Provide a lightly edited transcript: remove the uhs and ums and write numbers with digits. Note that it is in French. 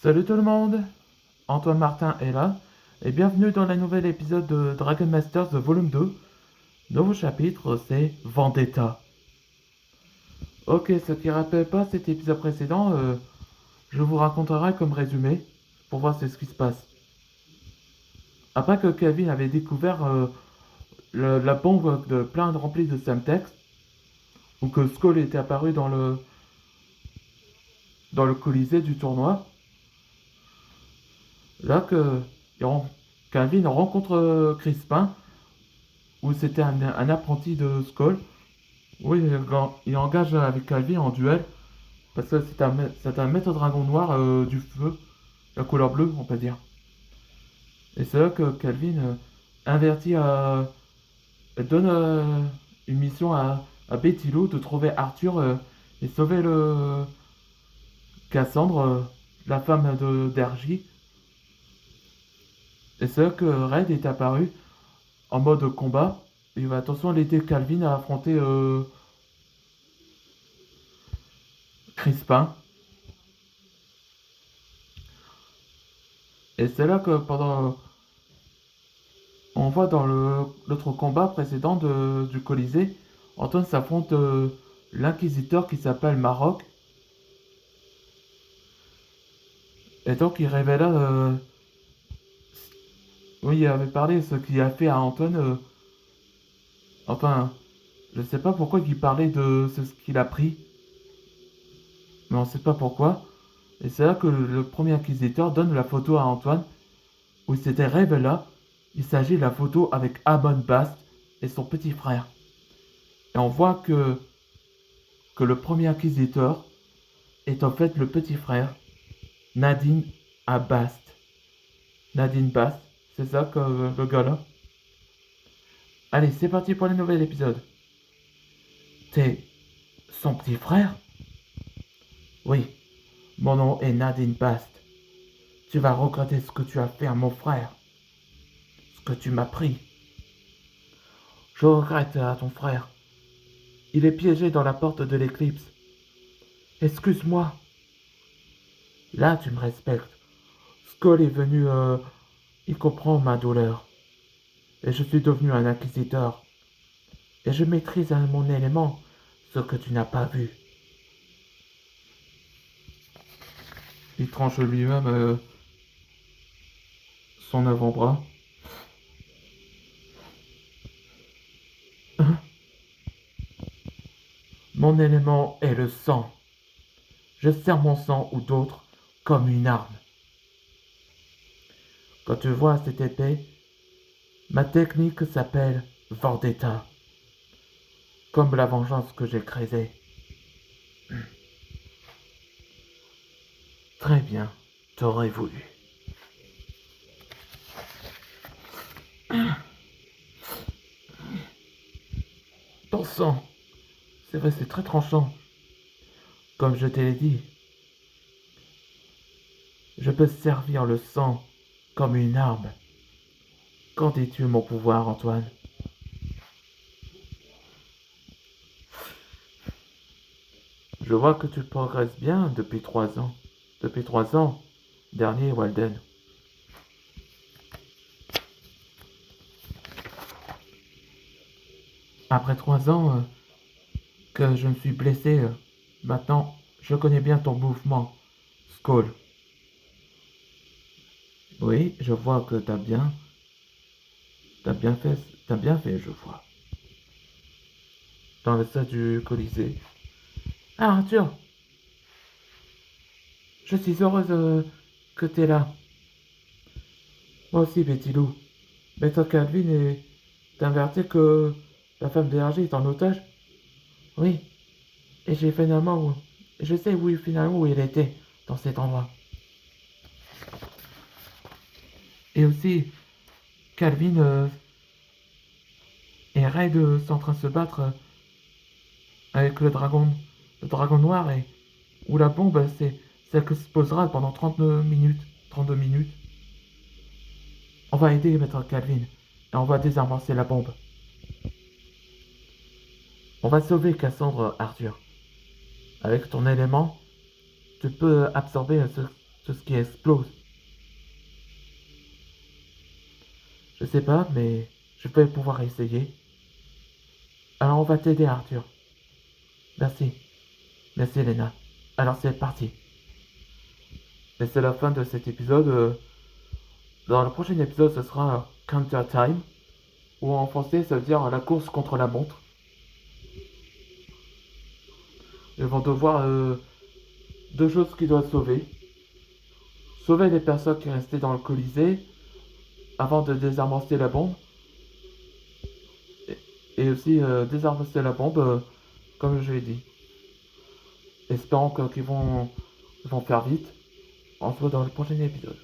Salut tout le monde, Antoine Martin est là, et bienvenue dans le nouvel épisode de Dragon Masters Volume 2. Nouveau chapitre, c'est Vendetta. Ok, ce qui ne rappelle pas cet épisode précédent, je vous raconterai comme résumé, pour voir ce qui se passe. Après que Calvin avait découvert la bombe plein de remplie de Semtex, ou que Skull était apparu dans le colisée du tournoi, là que Calvin rencontre Crispin, où c'était un apprenti de Skull. Oui, il engage avec Calvin en duel, parce que c'est un maître dragon noir du feu, la couleur bleue, on peut dire. Et c'est là que Calvin invertit, donne une mission à Betty Lou de trouver Arthur et sauver Cassandre, la femme d'Ergie. Et c'est là que Red est apparu en mode combat. Il va attention l'aider Calvin à affronter Crispin. Et c'est là que on voit dans l'autre combat précédent du Colisée, Antoine s'affronte l'inquisiteur qui s'appelle Maroc. Et donc il révéla, oui, il avait parlé ce qu'il a fait à Antoine. Enfin, je sais pas pourquoi il parlait de ce qu'il a pris, mais on sait pas pourquoi. Et c'est là que le premier inquisiteur donne la photo à Antoine, où il s'était révélé. Il s'agit de la photo avec Amon Bast et son petit frère. Et on voit que le premier inquisiteur est en fait le petit frère Nadine Bast. Nadine Bast, c'est ça que le gars là. Allez, c'est parti pour le nouvel épisode. T'es son petit frère? Oui, mon nom est Nadine Bast. Tu vas regretter ce que tu as fait à mon frère. Ce que tu m'as pris. Je regrette à ton frère. Il est piégé dans la porte de l'éclipse. Excuse-moi. Là, tu me respectes. Skull est venu, il comprend ma douleur. Et je suis devenu un inquisiteur. Et je maîtrise à mon élément ce que tu n'as pas vu. Il tranche lui-même son avant-bras. Mon élément est le sang. Je sers mon sang ou d'autres comme une arme. Quand tu vois cette épée, ma technique s'appelle Vendetta, comme la vengeance que j'ai créée. Très bien, t'aurais voulu. Ton sang, c'est vrai, c'est très tranchant. Comme je te l'ai dit, je peux servir le sang comme une arme. Qu'en dis-tu, mon pouvoir, Antoine? Je vois que tu progresses bien depuis 3 ans. Depuis 3 ans, dernier Walden. Après 3 ans que je me suis blessé, maintenant je connais bien ton mouvement, Skull. Oui, je vois que t'as bien fait, t'as bien fait, je vois. Dans le stade du Colisée. Ah, Arthur, je suis heureuse que t'es là. Moi aussi, Betty Lou. Maître Calvin est averti que la femme d'Hergé est en otage. Oui, et j'ai finalement, je sais finalement où il était, dans cet endroit. Et aussi, Calvin et Raid sont en train de se battre avec le dragon noir, et où la bombe, c'est celle que se posera pendant 32 minutes. 32 minutes. On va aider Maître Calvin, et on va désamorcer la bombe. On va sauver Cassandre, Arthur. Avec ton élément, tu peux absorber tout ce qui explose. Je sais pas, mais je vais pouvoir essayer. Alors on va t'aider, Arthur. Merci. Merci, Elena. Alors c'est parti. Et c'est la fin de cet épisode. Dans le prochain épisode, ce sera Counter Time, ou en français, ça veut dire la course contre la montre. Ils vont devoir deux choses qu'ils doivent sauver. Sauver les personnes qui restaient dans le Colisée avant de désamorcer la bombe. Et aussi désamorcer la bombe, comme je l'ai dit. Espérons qu'ils vont faire vite. On se voit dans le prochain épisode.